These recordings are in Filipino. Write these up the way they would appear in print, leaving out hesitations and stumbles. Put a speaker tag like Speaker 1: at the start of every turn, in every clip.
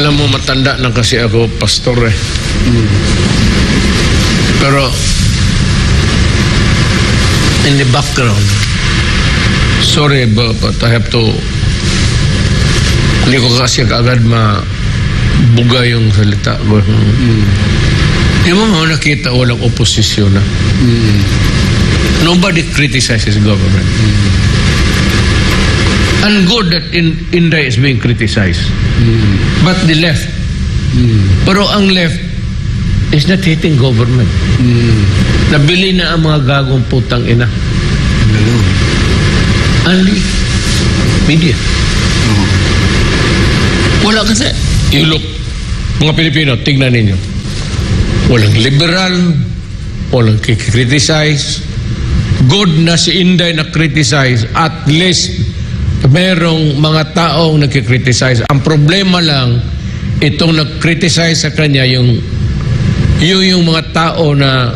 Speaker 1: Alam mo, matanda na kasi ako, pastor eh. Pero, in the background, sorry but I have to, hindi ko kasi agad mabuga yung salita ko. Di mo nga nakita walang oposisyon na. Nobody criticizes government. And good that India is being criticized. But the left, pero ang left is not hating government. Nabili na ang mga gagong putang ina. Only media. Wala kasi. You look, mga Pilipino, tignan ninyo. Walang liberal, walang kikriticize. Good na si Inday na criticize. At least, merong mga taong nagkikriticize. Ang problema lang, itong nag-criticize sa kanya, yung mga tao na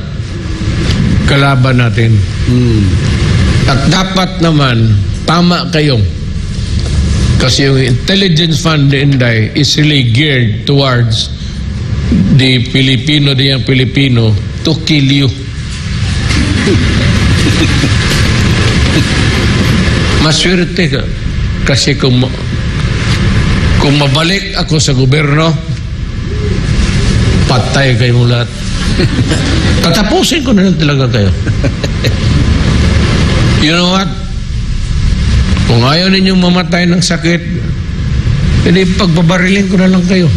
Speaker 1: kalaban natin. At dapat naman, tama kayo. Kasi yung intelligence fund ni Inday is really geared towards the Filipino to kill you. Maswerte ka. Kasi kung mabalik ako sa gobyerno, patay kayo lahat. Tatapusin ko na lang talaga kayo. You know what? Kung ayaw ninyong mamatay ng sakit, hindi pagbabarilin ko na lang kayo.